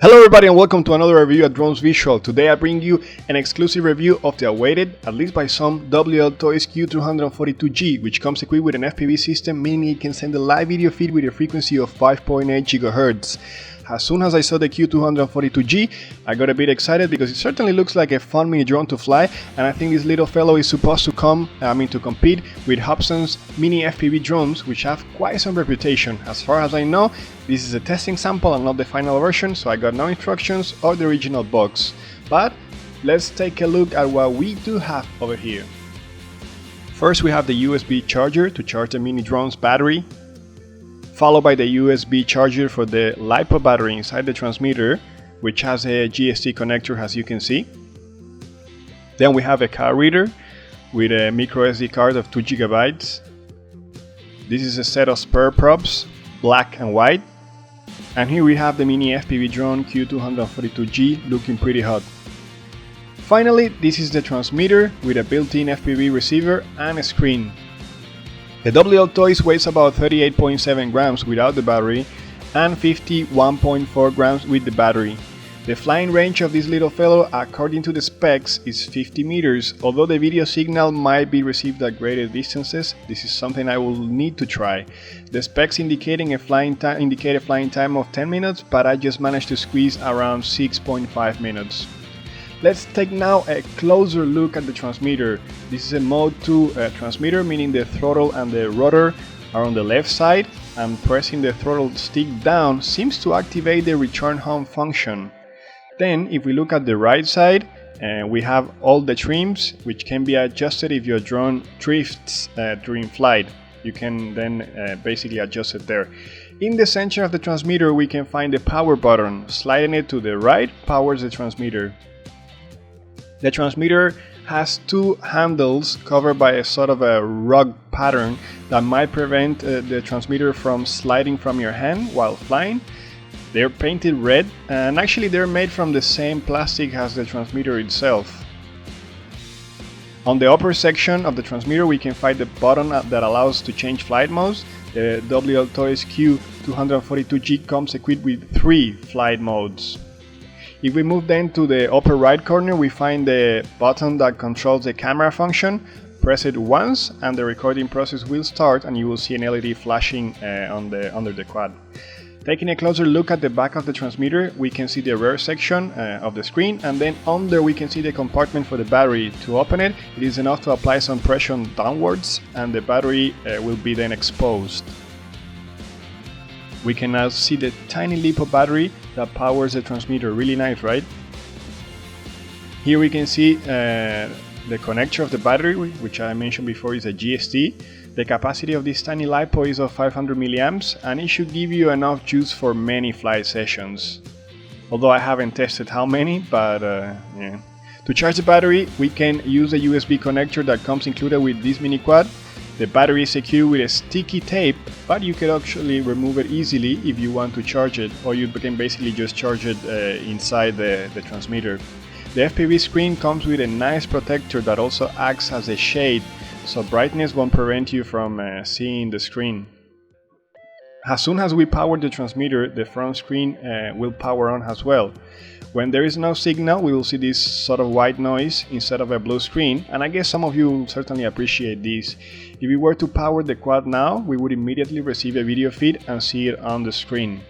Hello everybody and welcome to another review at Drones Visual. Today I bring you an exclusive review of the awaited, at least by some, Wltoys Q242 G, which comes equipped with an FPV system, meaning it can send a live video feed with a frequency of 5.8 GHz. As soon as I saw the Q242G, I got a bit excited because it certainly looks like a fun mini drone to fly, and I think this little fellow is supposed to compete with Hobson's mini FPV drones, which have quite some reputation. As far as I know, this is a testing sample and not the final version, so I got no instructions or the original box. But let's take a look at what we do have over here. First, we have the USB charger to charge the mini drone's battery, followed by the USB charger for the LiPo battery inside the transmitter, which has a GST connector, as you can see. Then we have a card reader with a micro SD card of 2 GB. This is a set of spare props, black and white. And here we have the mini FPV drone Q242G looking pretty hot. Finally, this is the transmitter with a built-in FPV receiver and a screen. The Wltoys weighs about 38.7 grams without the battery and 51.4 grams with the battery. The flying range of this little fellow, according to the specs, is 50 meters, although the video signal might be received at greater distances. This is something I will need to try. The specs indicate a flying time of 10 minutes, but I just managed to squeeze around 6.5 minutes. Let's take now a closer look at the transmitter. This is a Mode 2 transmitter, meaning the throttle and the rotor are on the left side, and pressing the throttle stick down seems to activate the return home function. Then, if we look at the right side, we have all the trims, which can be adjusted if your drone drifts during flight. You can then basically adjust it there. In the center of the transmitter, we can find the power button. Sliding it to the right powers the transmitter. The transmitter has two handles covered by a sort of a rug pattern that might prevent the transmitter from sliding from your hand while flying. They're painted red, and actually they're made from the same plastic as the transmitter itself. On the upper section of the transmitter we can find the button that allows to change flight modes. The Wltoys Q242G comes equipped with 3 flight modes. If we move then to the upper right corner, we find the button that controls the camera function. Press it once and the recording process will start, and you will see an LED flashing under the quad. Taking a closer look at the back of the transmitter, we can see the rear section of the screen, and then under we can see the compartment for the battery. To open it, it is enough to apply some pressure downwards and the battery will be then exposed. We can now see the tiny LiPo battery that powers the transmitter. Really nice, right? Here we can see the connector of the battery, which I mentioned before is a GST. The capacity of this tiny LiPo is of 500 milliamps, and it should give you enough juice for many flight sessions. Although I haven't tested how many, but yeah. To charge the battery, we can use a USB connector that comes included with this mini quad. The battery is secured with a sticky tape, but you can actually remove it easily if you want to charge it, or you can basically just charge it inside the transmitter. The FPV screen comes with a nice protector that also acts as a shade, so brightness won't prevent you from seeing the screen. As soon as we power the transmitter, the front screen will power on as well. When there is no signal, we will see this sort of white noise instead of a blue screen, and I guess some of you will certainly appreciate this. If we were to power the quad now, we would immediately receive a video feed and see it on the screen.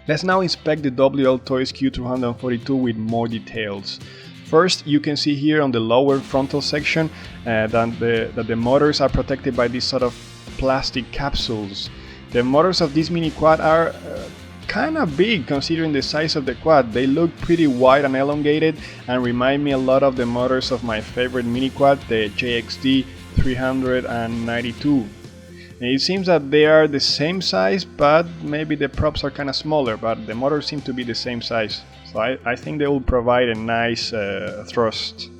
Let's now inspect the Wltoys Q242 with more details. First, you can see here on the lower frontal section that the motors are protected by these sort of plastic capsules. The motors of this mini quad are kind of big considering the size of the quad. They look pretty wide and elongated and remind me a lot of the motors of my favorite mini quad, the JXD 392. It seems that they are the same size, but maybe the props are kind of smaller, but the motors seem to be the same size. So I think they will provide a nice thrust.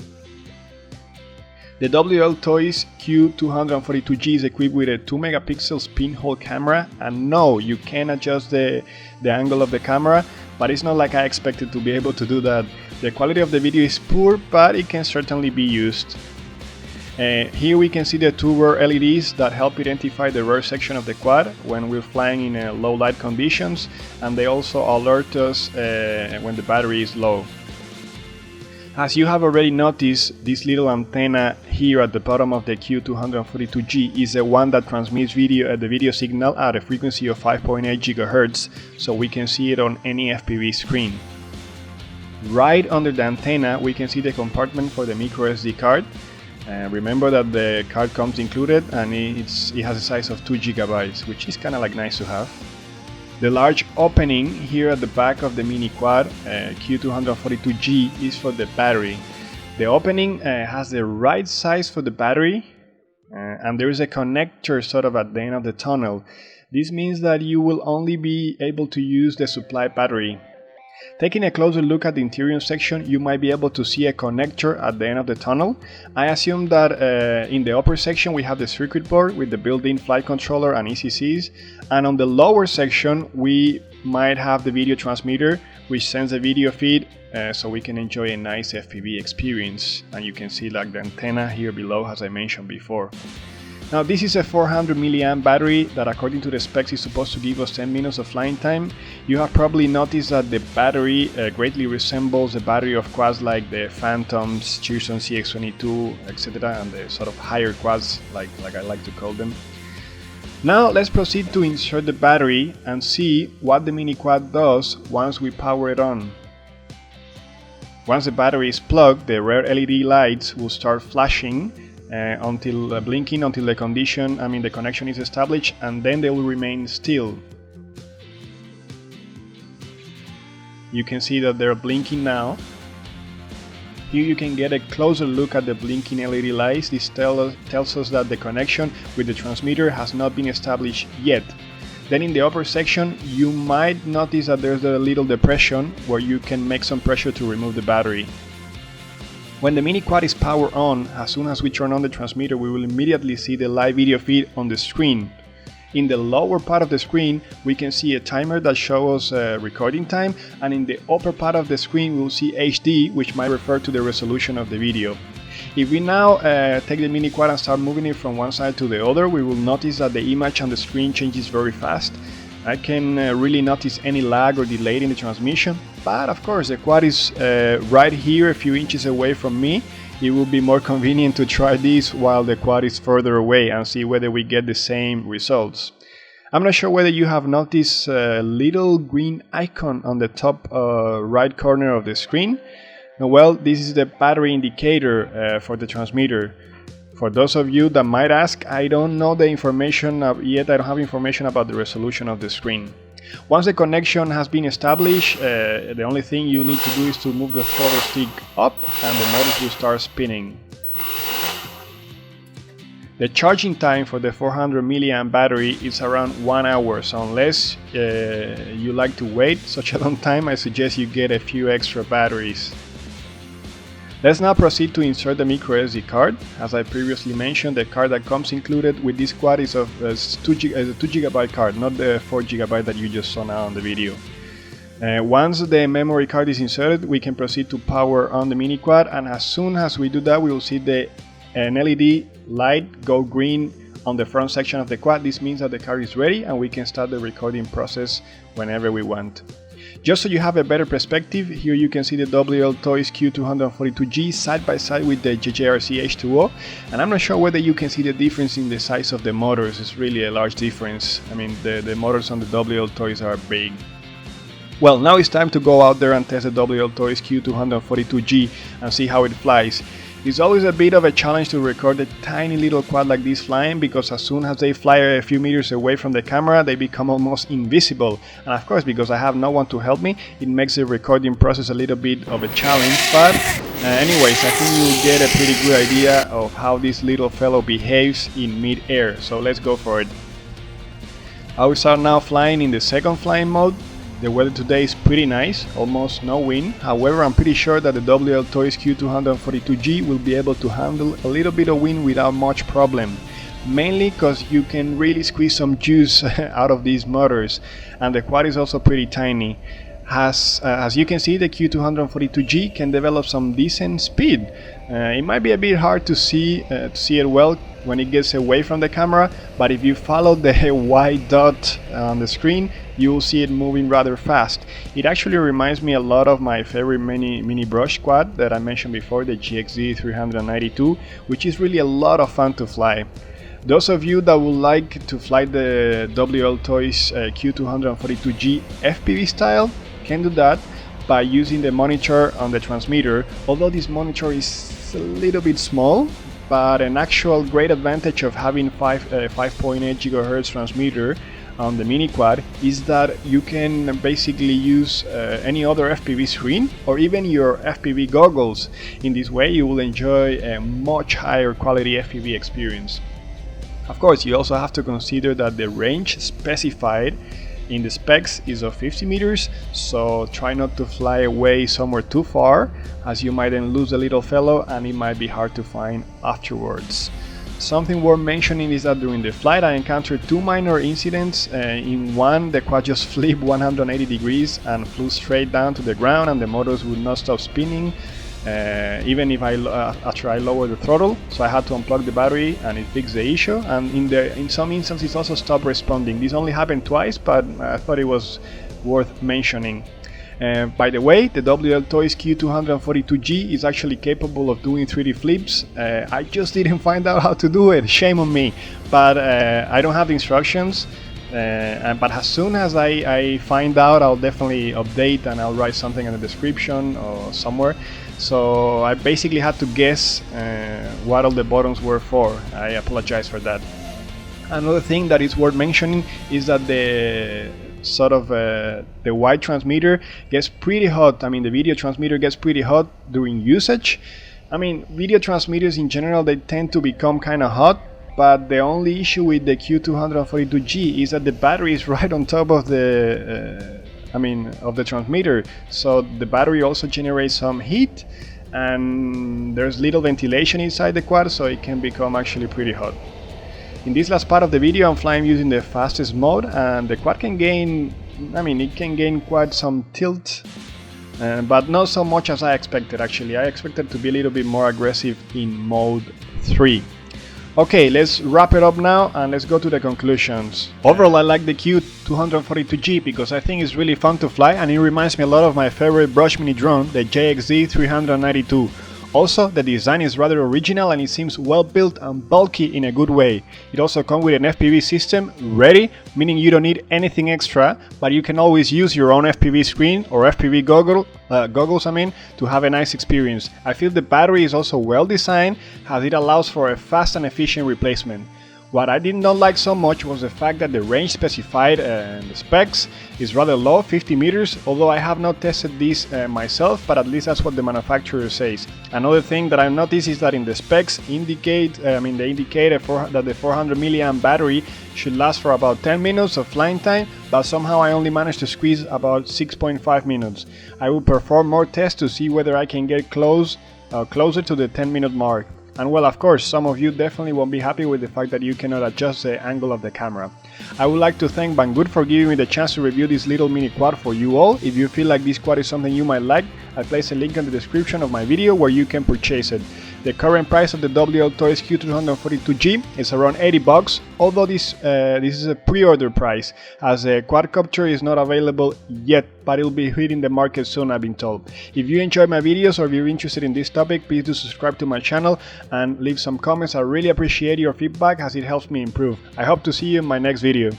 The Wltoys Q242G is equipped with a 2 megapixel pinhole camera, and no, you can adjust the angle of the camera, but it's not like I expected to be able to do that. The quality of the video is poor, but it can certainly be used. Here we can see the two rear LEDs that help identify the rear section of the quad when we're flying in low light conditions, and they also alert us when the battery is low. As you have already noticed, this little antenna here at the bottom of the Q242 G is the one that transmits the video signal at a frequency of 5.8 GHz, so we can see it on any FPV screen. Right under the antenna we can see the compartment for the micro SD card. Remember that the card comes included, and it has a size of 2 GB, which is kind of like nice to have. The large opening here at the back of the mini quad Q242 G is for the battery. The opening has the right size for the battery, and there is a connector sort of at the end of the tunnel. This means that you will only be able to use the supply battery. Taking a closer look at the interior section, you might be able to see a connector at the end of the tunnel. I assume that in the upper section we have the circuit board with the built-in flight controller and ECCs, and on the lower section we might have the video transmitter, which sends a video feed so we can enjoy a nice FPV experience. And you can see like the antenna here below, as I mentioned before. Now this is a 400 mAh battery that, according to the specs, is supposed to give us 10 minutes of flying time. You have probably noticed that the battery greatly resembles the battery of quads like the Phantoms, Cheerson CX22, etc., and the sort of higher quads like I like to call them. Now let's proceed to insert the battery and see what the mini quad does once we power it on. Once the battery is plugged, the rear LED lights will start flashing blinking until the connection is established, and then they will remain still. You can see that they're blinking now. Here you can get a closer look at the blinking LED lights. This tells us that the connection with the transmitter has not been established yet. Then in the upper section you might notice that there's a little depression where you can make some pressure to remove the battery. When the mini quad is powered on, as soon as we turn on the transmitter, we will immediately see the live video feed on the screen. In the lower part of the screen, we can see a timer that shows recording time, and in the upper part of the screen, we will see HD, which might refer to the resolution of the video. If we now take the mini quad and start moving it from one side to the other, we will notice that the image on the screen changes very fast. I can really notice any lag or delay in the transmission, but of course the quad is right here a few inches away from me. It will be more convenient to try this while the quad is further away and see whether we get the same results. I'm not sure whether you have noticed a little green icon on the top right corner of the screen. Well, this is the battery indicator for the transmitter. For those of you that might ask, I don't know the information yet. I don't have information about the resolution of the screen. Once the connection has been established, the only thing you need to do is to move the throttle stick up and the motors will start spinning. The charging time for the 400 mAh battery is around 1 hour, so unless you like to wait such a long time, I suggest you get a few extra batteries. Let's now proceed to insert the micro SD card. As I previously mentioned, the card that comes included with this quad is a 2 GB card, not the 4 GB that you just saw now on the video. Once the memory card is inserted, we can proceed to power on the mini quad, and as soon as we do that, we will see an LED light go green on the front section of the quad. This means that the card is ready and we can start the recording process whenever we want. Just so you have a better perspective, here you can see the Wltoys Q242 G side by side with the JJRC H2O, and I'm not sure whether you can see the difference in the size of the motors. It's really a large difference. I mean, the motors on the Wltoys are big. Well, now it's time to go out there and test the Wltoys Q242 G and see how it flies. It's always a bit of a challenge to record a tiny little quad like this flying, because as soon as they fly a few meters away from the camera, they become almost invisible. And of course, because I have no one to help me, it makes the recording process a little bit of a challenge. But anyways, I think you'll get a pretty good idea of how this little fellow behaves in mid-air. So let's go for it. I will start now flying in the second flying mode. The weather today is pretty nice, almost no wind. However, I'm pretty sure that the Wltoys Q242 G will be able to handle a little bit of wind without much problem. Mainly because you can really squeeze some juice out of these motors, and the quad is also pretty tiny. As you can see, the Q242G can develop some decent speed. It might be a bit hard to see it well when it gets away from the camera, but if you follow the white dot on the screen, you will see it moving rather fast. It actually reminds me a lot of my favorite mini brush quad that I mentioned before, the GXZ 392, which is really a lot of fun to fly. Those of you that would like to fly the Wltoys Q242G FPV style can do that by using the monitor on the transmitter, although this monitor is a little bit small. But an actual great advantage of having 5.8 GHz transmitter on the mini quad is that you can basically use any other FPV screen or even your FPV goggles. In this way you will enjoy a much higher quality FPV experience. Of course, you also have to consider that the range specified in the specs is of 50 meters, so try not to fly away somewhere too far, as you might then lose the little fellow and it might be hard to find afterwards. Something worth mentioning is that during the flight I encountered two minor incidents. In one, the quad just flipped 180 degrees and flew straight down to the ground, and the motors would not stop spinning even if after I lowered the throttle, so I had to unplug the battery and it fixed the issue, and in some instances also stopped responding. This only happened twice, but I thought it was worth mentioning. By the way, the Wltoys Q242 G is actually capable of doing 3D flips. I just didn't find out how to do it, shame on me, but I don't have the instructions. But as soon as I find out, I'll definitely update and I'll write something in the description or somewhere. So I basically had to guess what all the buttons were for. I apologize for that. Another thing that is worth mentioning is that the white transmitter gets pretty hot. I mean, the video transmitter gets pretty hot during usage. I mean, video transmitters in general, they tend to become kind of hot. But the only issue with the Q242G is that the battery is right on top of the transmitter, so the battery also generates some heat, and there's little ventilation inside the quad, so it can become actually pretty hot. In this last part of the video, I'm flying using the fastest mode, and the quad can gain, it can gain quite some tilt, but not so much as I expected. Actually, I expected to be a little bit more aggressive in mode 3. Okay, let's wrap it up now and let's go to the conclusions. Overall, I like the Q242G because I think it's really fun to fly and it reminds me a lot of my favorite brush mini drone, the GXZ 392. Also, the design is rather original and it seems well built and bulky in a good way. It also comes with an FPV system ready, meaning you don't need anything extra, but you can always use your own FPV screen or FPV goggles to have a nice experience. I feel the battery is also well designed as it allows for a fast and efficient replacement. What I did not like so much was the fact that the range specified in the specs is rather low, 50 meters, although I have not tested this myself, but at least that's what the manufacturer says. Another thing that I noticed is that in the specs they indicate that the 400 milliamp battery should last for about 10 minutes of flying time, but somehow I only managed to squeeze about 6.5 minutes. I will perform more tests to see whether I can get closer to the 10-minute mark. And well, of course, some of you definitely won't be happy with the fact that you cannot adjust the angle of the camera. I would like to thank Banggood for giving me the chance to review this little mini quad for you all. If you feel like this quad is something you might like, I place a link in the description of my video where you can purchase it. The current price of the Wltoys Q242 G is around 80 bucks, although this is a pre-order price, as the quadcopter is not available yet, but it will be hitting the market soon, I've been told. If you enjoy my videos or if you're interested in this topic, please do subscribe to my channel and leave some comments. I really appreciate your feedback as it helps me improve. I hope to see you in my next video.